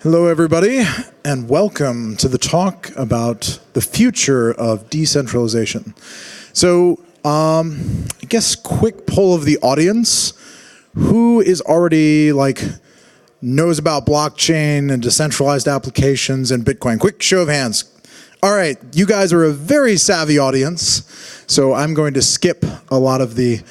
Hello, everybody, and welcome to the talk about the future of decentralization. So, I guess quick poll of the audience. Who is already knows about blockchain and decentralized applications and Bitcoin? Quick show of hands. All right, you guys are a very savvy audience, so I'm going to skip a lot of the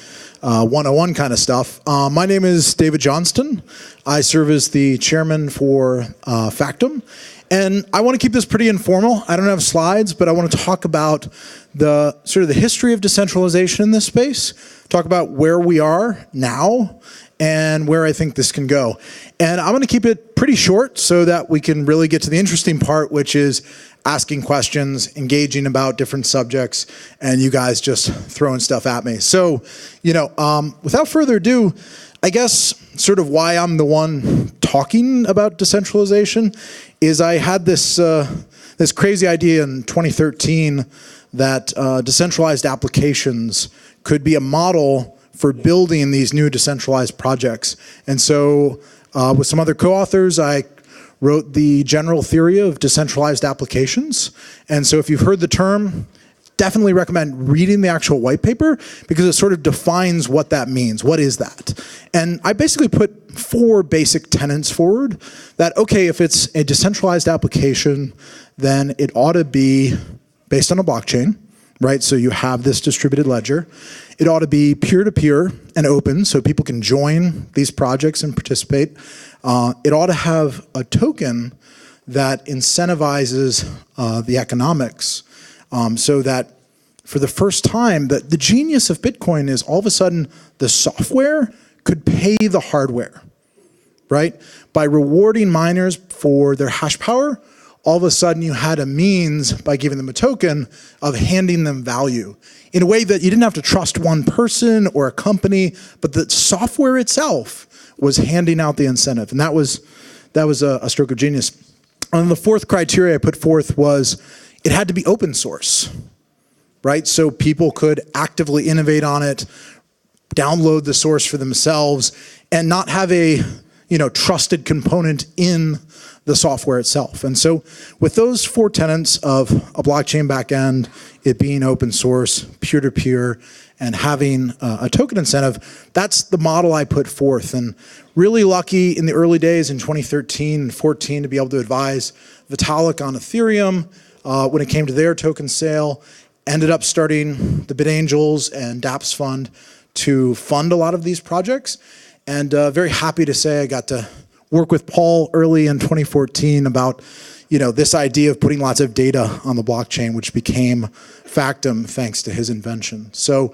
101 kind of stuff. My name is David Johnston. I serve as the chairman for Factum, and I want to keep this pretty informal. I don't have slides, but I want to talk about the history of decentralization in this space, talk about where we are now, and where I think this can go. And I'm going to keep it pretty short so that we can really get to the interesting part, which is asking questions, engaging about different subjects, and you guys just throwing stuff at me. So, without further ado, I guess sort of why I'm the one talking about decentralization is I had this crazy idea in 2013 that decentralized applications could be a model for building these new decentralized projects. And so with some other co-authors, I wrote the general theory of decentralized applications. And so if you've heard the term, definitely recommend reading the actual white paper because it sort of defines what that means. What is that? And I basically put 4 basic tenets forward that, okay, if it's a decentralized application, then it ought to be based on a blockchain, right? So you have this distributed ledger. It ought to be peer-to-peer and open so people can join these projects and participate. It ought to have a token that incentivizes the economics so that for the first time, the genius of Bitcoin is all of a sudden the software could pay the hardware, right? By rewarding miners for their hash power, all of a sudden you had a means, by giving them a token, of handing them value in a way that you didn't have to trust one person or a company, but the software itself was handing out the incentive. And that was a stroke of genius. And the 4th criteria I put forth was it had to be open source, right? So people could actively innovate on it, download the source for themselves, and not have a trusted component in the software itself. And so with those 4 tenets of a blockchain backend, it being open source, peer-to-peer, and having a token incentive, that's the model I put forth. And really lucky in the early days in 2013 and 14 to be able to advise Vitalik on Ethereum when it came to their token sale. Ended up starting the BitAngels and dApps Fund to fund a lot of these projects. And very happy to say I got to work with Paul early in 2014 about this idea of putting lots of data on the blockchain, which became Factum thanks to his invention. So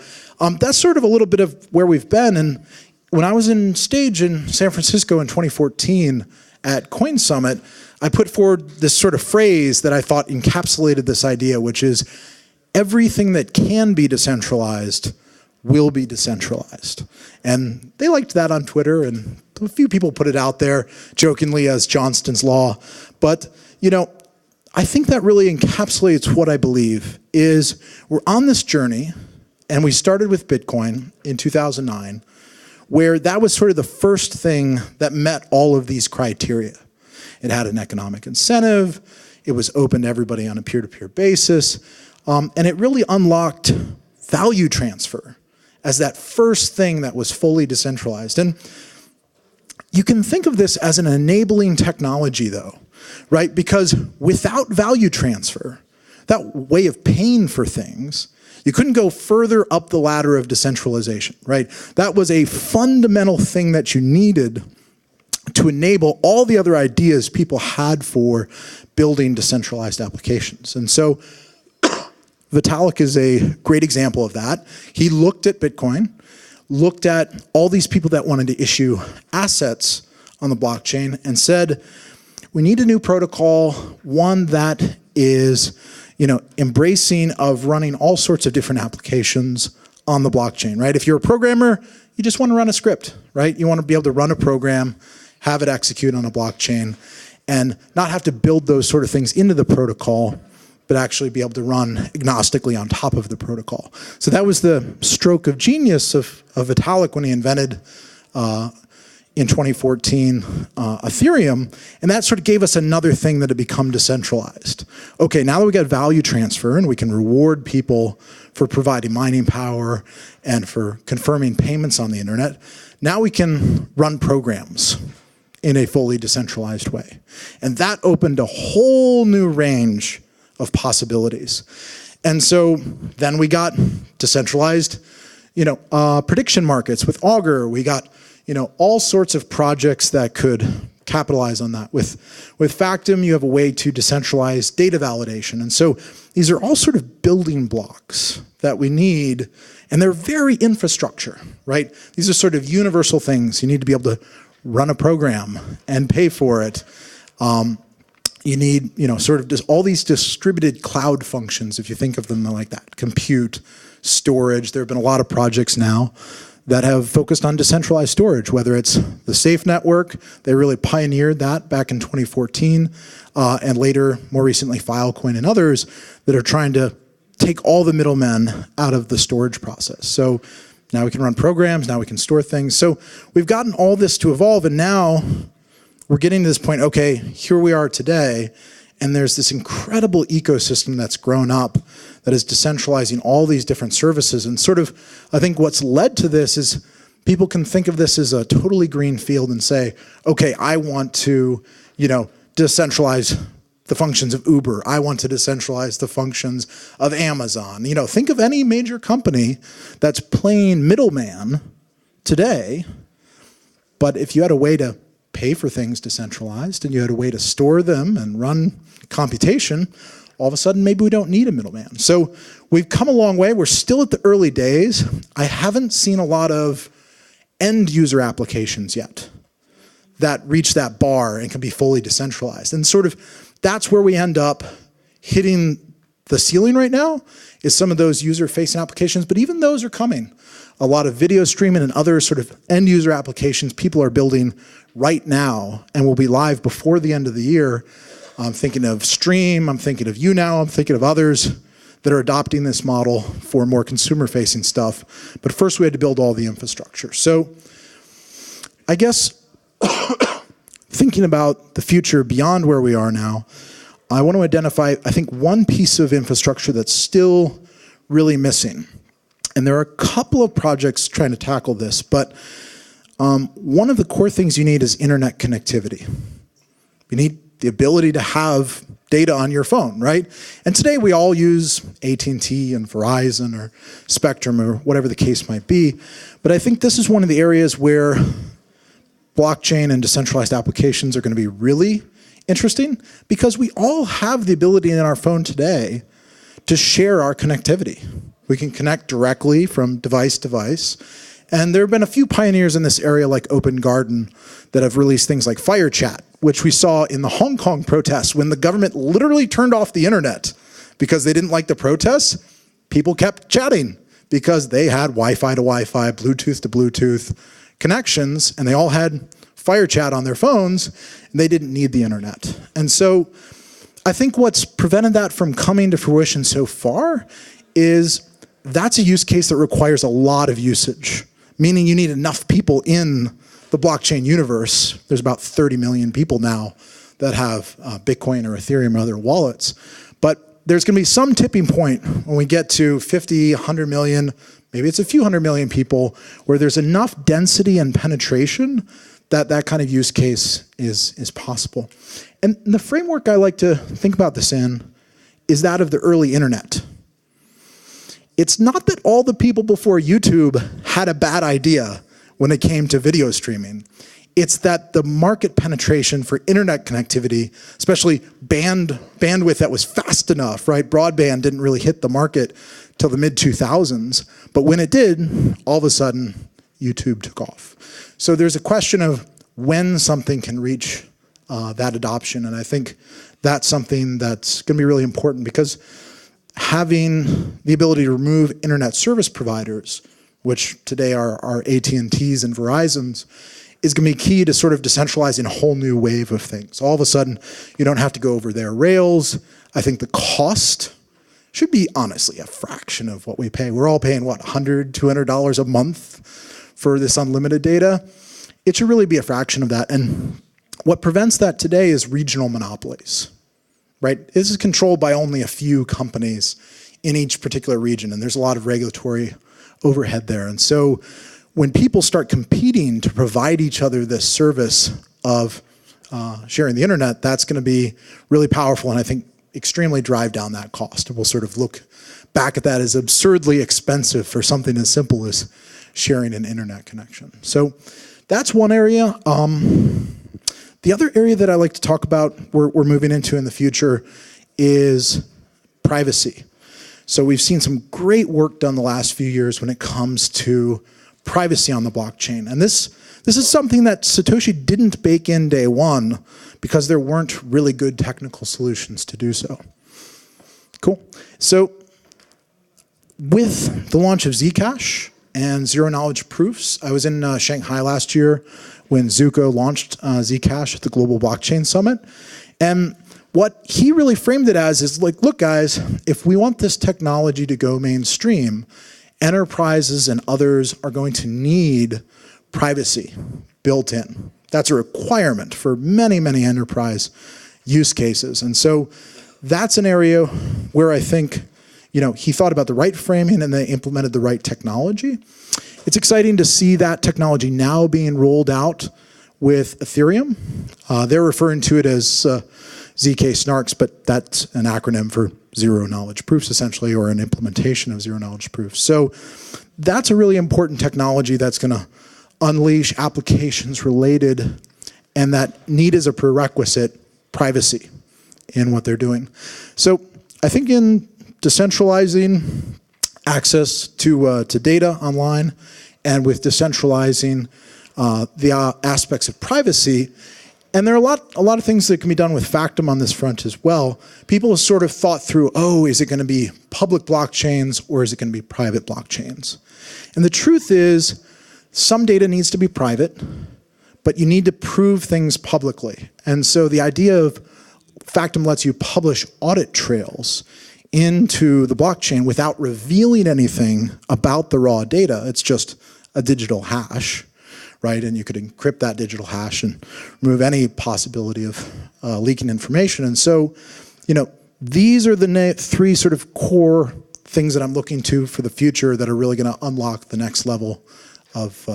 that's sort of a little bit of where we've been. And when I was in stage in San Francisco in 2014 at Coin Summit, I put forward this sort of phrase that I thought encapsulated this idea, which is everything that can be decentralized will be decentralized. And they liked that on Twitter, and a few people put it out there jokingly as Johnston's Law. But, I think that really encapsulates what I believe is we're on this journey, and we started with Bitcoin in 2009, where that was sort of the first thing that met all of these criteria. It had an economic incentive, it was open to everybody on a peer-to-peer basis, and it really unlocked value transfer as that first thing that was fully decentralized. And you can think of this as an enabling technology, though, right? Because without value transfer, that way of paying for things, you couldn't go further up the ladder of decentralization, right? That was a fundamental thing that you needed to enable all the other ideas people had for building decentralized applications. And so Vitalik is a great example of that. He looked at Bitcoin, looked at all these people that wanted to issue assets on the blockchain and said, we need a new protocol, one that is, embracing of running all sorts of different applications on the blockchain, right? If you're a programmer, you just want to run a script, right? You want to be able to run a program, have it execute on a blockchain, and not have to build those sort of things into the protocol, but actually be able to run agnostically on top of the protocol. So that was the stroke of genius of Vitalik when he invented in 2014 Ethereum, and that sort of gave us another thing that had become decentralized. Okay, now that we got value transfer and we can reward people for providing mining power and for confirming payments on the internet, now we can run programs in a fully decentralized way. And that opened a whole new range of possibilities. And so then we got decentralized, prediction markets with Augur. We got, all sorts of projects that could capitalize on that. With Factom, you have a way to decentralize data validation. And so these are all sort of building blocks that we need, and they're very infrastructure, right? These are sort of universal things. You need to be able to run a program and pay for it. You need, sort of just all these distributed cloud functions, if you think of them like that. Compute, storage. There have been a lot of projects now that have focused on decentralized storage, whether it's the Safe Network. They really pioneered that back in 2014, and later, more recently, Filecoin and others that are trying to take all the middlemen out of the storage process. So now we can run programs, now we can store things. So we've gotten all this to evolve, and now we're getting to this point, okay, here we are today, and there's this incredible ecosystem that's grown up that is decentralizing all these different services. And sort of, I think what's led to this is people can think of this as a totally green field and say, okay, I want to, decentralize the functions of Uber. I want to decentralize the functions of Amazon. Think of any major company that's playing middleman today, but if you had a way to pay for things decentralized and you had a way to store them and run computation, all of a sudden maybe we don't need a middleman. So we've come a long way. We're still at the early days. I haven't seen a lot of end user applications yet that reach that bar and can be fully decentralized. And sort of that's where we end up hitting the ceiling right now, is some of those user-facing applications, but even those are coming. A lot of video streaming and other sort of end-user applications people are building right now and will be live before the end of the year. I'm thinking of Stream, I'm thinking of YouNow, I'm thinking of others that are adopting this model for more consumer-facing stuff. But first we had to build all the infrastructure. So I guess thinking about the future beyond where we are now, I want to identify, I think, one piece of infrastructure that's still really missing. And there are a couple of projects trying to tackle this, but one of the core things you need is internet connectivity. You need the ability to have data on your phone, right? And today we all use AT&T and Verizon or Spectrum or whatever the case might be. But I think this is one of the areas where blockchain and decentralized applications are going to be really interesting, because we all have the ability in our phone today to share our connectivity. We can connect directly from device to device. And there have been a few pioneers in this area like Open Garden that have released things like Fire Chat, which we saw in the Hong Kong protests when the government literally turned off the internet because they didn't like the protests. People kept chatting because they had Wi-Fi to Wi-Fi, Bluetooth to Bluetooth connections, and they all had Fire Chat on their phones, and they didn't need the internet. And so I think what's prevented that from coming to fruition so far is that's a use case that requires a lot of usage, meaning you need enough people in the blockchain universe. There's about 30 million people now that have Bitcoin or Ethereum or other wallets. But there's going to be some tipping point when we get to 50, 100 million, maybe it's a few hundred million people, where there's enough density and penetration that that kind of use case is possible. And the framework I like to think about this in is that of the early internet. It's not that all the people before YouTube had a bad idea when it came to video streaming. It's that the market penetration for internet connectivity, especially bandwidth that was fast enough, right? Broadband didn't really hit the market till the mid-2000s, but when it did, all of a sudden, YouTube took off. So there's a question of when something can reach that adoption, and I think that's something that's going to be really important, because having the ability to remove internet service providers, which today are AT&Ts and Verizons, is going to be key to sort of decentralizing a whole new wave of things. All of a sudden, you don't have to go over their rails. I think the cost should be honestly a fraction of what we pay. We're all paying, what, $100, $200 a month for this unlimited data? it should really be a fraction of that. And what prevents that today is regional monopolies, right? This is controlled by only a few companies in each particular region, and there's a lot of regulatory overhead there. And so when people start competing to provide each other this service of sharing the internet, that's going to be really powerful and I think extremely drive down that cost. We'll sort of look back at that as absurdly expensive for something as simple as sharing an internet connection. So that's one area. The other area that I like to talk about we're moving into in the future is privacy. So we've seen some great work done the last few years when it comes to privacy on the blockchain. And this is something that Satoshi didn't bake in day one because there weren't really good technical solutions to do so. Cool. So with the launch of Zcash and zero-knowledge proofs, I was in Shanghai last year when Zuko launched Zcash at the Global Blockchain Summit. And what he really framed it as is like, look guys, if we want this technology to go mainstream, enterprises and others are going to need privacy built in. That's a requirement for many, many enterprise use cases. And so that's an area where I think, he thought about the right framing and they implemented the right technology. It's exciting to see that technology now being rolled out with Ethereum. They're referring to it as ZK Snarks, but that's an acronym for zero knowledge proofs essentially, or an implementation of zero knowledge proofs. So that's a really important technology that's going to unleash applications related and that need as a prerequisite privacy in what they're doing. So I think in decentralizing access to data online and with decentralizing the aspects of privacy, and there are a lot of things that can be done with Factom on this front as well. People have sort of thought through, is it going to be public blockchains or is it going to be private blockchains? And the truth is, some data needs to be private, but you need to prove things publicly. And so the idea of Factom lets you publish audit trails into the blockchain without revealing anything about the raw data. It's just a digital hash, right? And you could encrypt that digital hash and remove any possibility of leaking information. And so, these are the three sort of core things that I'm looking to for the future that are really going to unlock the next level of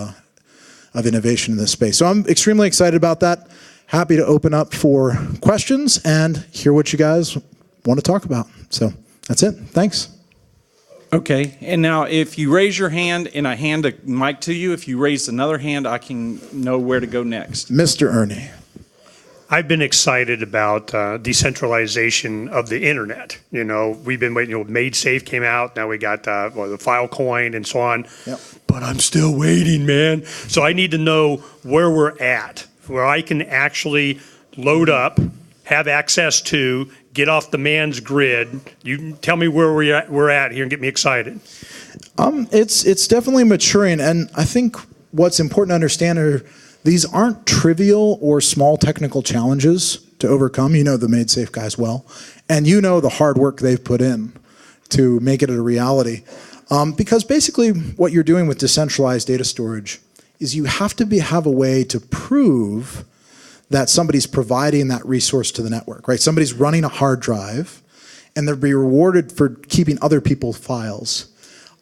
innovation in this space. So I'm extremely excited about that. Happy to open up for questions and hear what you guys want to talk about. So that's it. Thanks. Okay, and now if you raise your hand and I hand a mic to you, if you raise another hand, I can know where to go next. Mr. Ernie. I've been excited about decentralization of the internet. We've been waiting. MadeSafe came out. Now we got the Filecoin and so on. Yep. But I'm still waiting, man. So I need to know where we're at, where I can actually load up, have access to, get off the man's grid. You tell me where we're at here and get me excited. It's definitely maturing, and I think what's important to understand are these aren't trivial or small technical challenges to overcome. You know the MadeSafe guys well, and you know the hard work they've put in to make it a reality. Because basically what you're doing with decentralized data storage is you have to have a way to prove that somebody's providing that resource to the network, right? Somebody's running a hard drive, and they'll be rewarded for keeping other people's files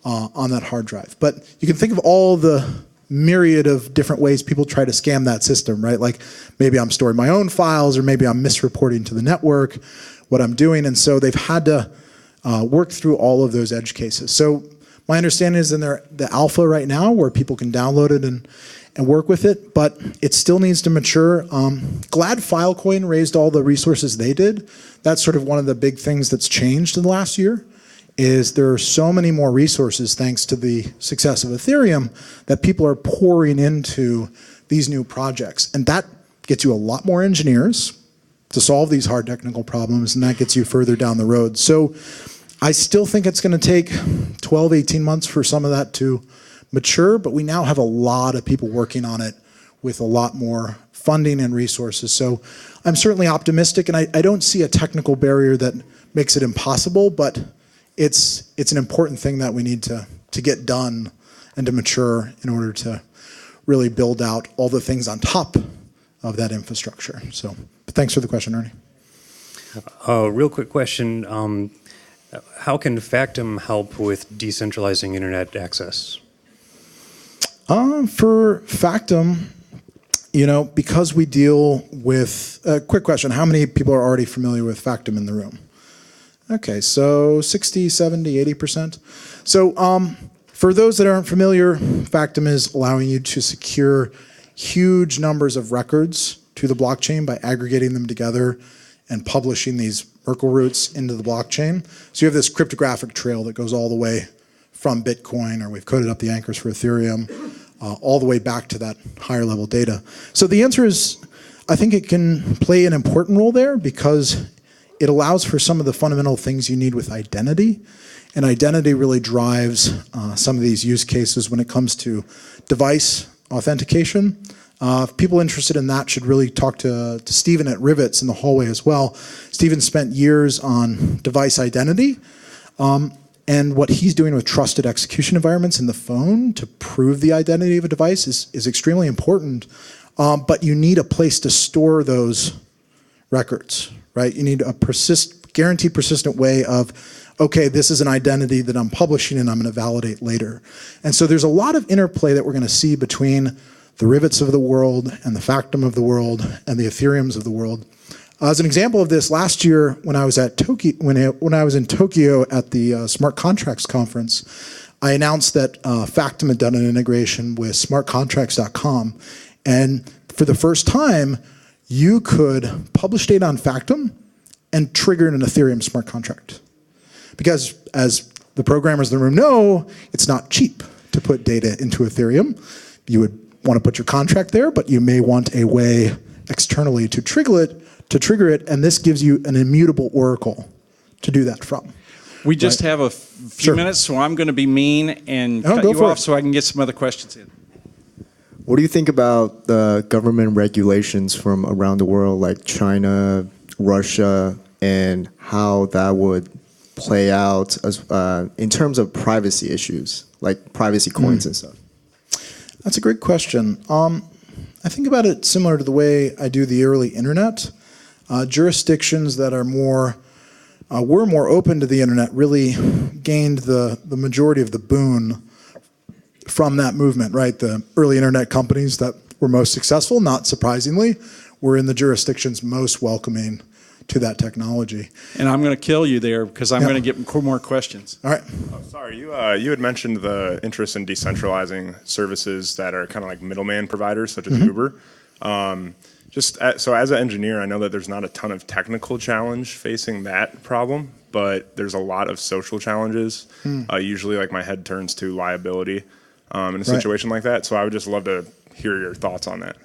on that hard drive. But you can think of all the myriad of different ways people try to scam that system, right? Like maybe I'm storing my own files, or maybe I'm misreporting to the network what I'm doing. And so they've had to work through all of those edge cases. So my understanding is in the alpha right now where people can download it and work with it, but it still needs to mature. Glad Filecoin raised all the resources they did. That's sort of one of the big things that's changed in the last year, is there are so many more resources thanks to the success of Ethereum that people are pouring into these new projects. And that gets you a lot more engineers to solve these hard technical problems, and that gets you further down the road. So I still think it's going to take 12, 18 months for some of that to mature, but we now have a lot of people working on it with a lot more funding and resources. So I'm certainly optimistic, and I don't see a technical barrier that makes it impossible, but it's an important thing that we need to get done and to mature in order to really build out all the things on top of that infrastructure. So thanks for the question, Ernie. Real quick question. How can Factum help with decentralizing internet access? For Factum, because we deal with, quick question, how many people are already familiar with Factum in the room? Okay, so 60, 70, 80%. So for those that aren't familiar, Factum is allowing you to secure huge numbers of records to the blockchain by aggregating them together and publishing these Merkle roots into the blockchain. So you have this cryptographic trail that goes all the way from Bitcoin, or we've coded up the anchors for Ethereum, all the way back to that higher level data. So the answer is, I think it can play an important role there because it allows for some of the fundamental things you need with identity. And identity really drives some of these use cases when it comes to device authentication. People interested in that should really talk to Stephen at Rivets in the hallway as well. Stephen spent years on device identity. And what he's doing with trusted execution environments in the phone to prove the identity of a device is extremely important. But you need a place to store those records, right? You need a guaranteed persistent way of, okay, this is an identity that I'm publishing and I'm going to validate later. And so there's a lot of interplay that we're going to see between the Rivets of the world and the Factum of the world and the Ethereums of the world. As an example of this, last year when I was at Tokyo, when I was in Tokyo at the Smart Contracts conference, I announced that Factum had done an integration with smartcontracts.com, and for the first time, you could publish data on Factum and trigger an Ethereum smart contract. Because as the programmers in the room know, it's not cheap to put data into Ethereum. You would want to put your contract there, but you may want a way externally to trigger it, and this gives you an immutable oracle to do that from. We just have a few minutes, so I'm going to be mean and cut you off so I can get some other questions in. What do you think about the government regulations from around the world, like China, Russia, and how that would play out as, in terms of privacy issues, like privacy coins and stuff? That's a great question. I think about it similar to the way I do the early internet. Jurisdictions that are were more open to the internet really gained the majority of the boon from that movement, right? The early internet companies that were most successful, not surprisingly, were in the jurisdictions most welcoming to that technology. And I'm going to kill you there because I'm going to get more questions. All right. Oh, sorry, you had mentioned the interest in decentralizing services that are kind of like middleman providers, such as Uber. So as an engineer, I know that there's not a ton of technical challenge facing that problem, but there's a lot of social challenges. Usually, like my head turns to liability in a situation like that. So I would just love to hear your thoughts on that.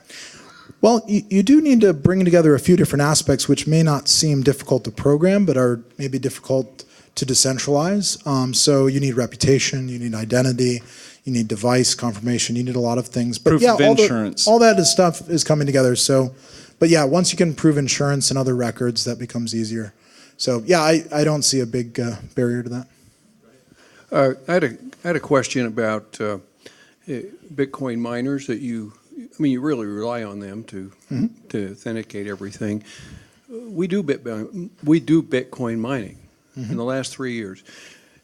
Well, you do need to bring together a few different aspects which may not seem difficult to program, but are maybe difficult to decentralize. So you need reputation, you need identity, you need device confirmation, you need a lot of things. But proof of insurance. All that stuff is coming together. So, but yeah, once you can prove insurance and other records, that becomes easier. So yeah, I don't see a big barrier to that. I had a question about Bitcoin miners that you really rely on them to authenticate everything. We do Bitcoin mining in the last 3 years.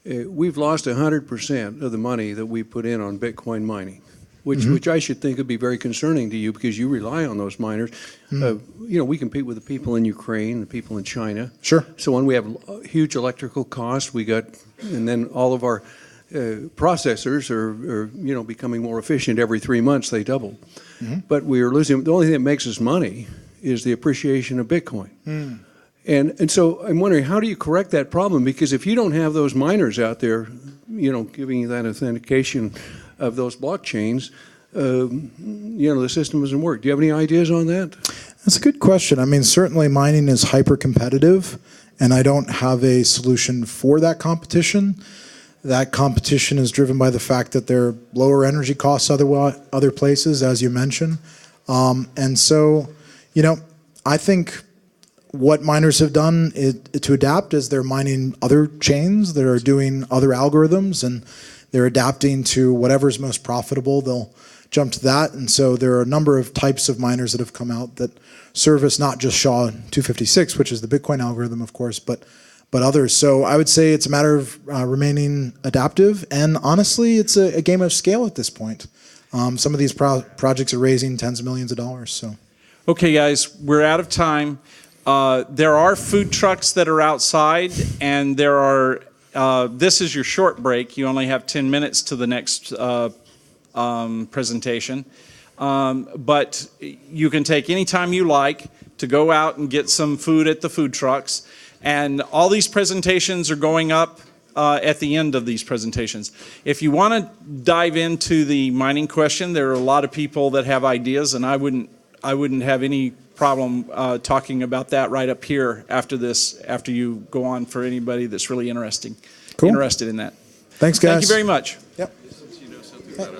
We've lost 100% of the money that we put in on Bitcoin mining, which I should think would be very concerning to you because you rely on those miners. We compete with the people in Ukraine, the people in China. Sure. So when we have huge electrical costs, and then all of our processors are becoming more efficient every 3 months. They double, but we are losing. The only thing that makes us money is the appreciation of Bitcoin. And so I'm wondering, how do you correct that problem? Because if you don't have those miners out there, giving you that authentication of those blockchains, the system doesn't work. Do you have any ideas on that? That's a good question. I mean, certainly mining is hyper competitive, and I don't have a solution for that competition. That competition is driven by the fact that there are lower energy costs other places, as you mentioned. And so, I think what miners have done to adapt is they're mining other chains that are doing other algorithms, and they're adapting to whatever's most profitable. They'll jump to that. And so there are a number of types of miners that have come out that service not just SHA-256, which is the Bitcoin algorithm, of course, but others. So I would say it's a matter of remaining adaptive. And honestly, it's a game of scale at this point. Some of these projects are raising tens of millions of dollars. So, Okay, guys, we're out of time. There are food trucks that are outside, and there are. This is your short break. You only have 10 minutes to the next presentation, but you can take any time you like to go out and get some food at the food trucks. And all these presentations are going up at the end of these presentations. If you want to dive into the mining question, there are a lot of people that have ideas, and I wouldn't have any problem talking about that right up here after this, after you go on, for anybody that's really interested in that. Thanks, guys. Thank you very much. Yep. Since you know something about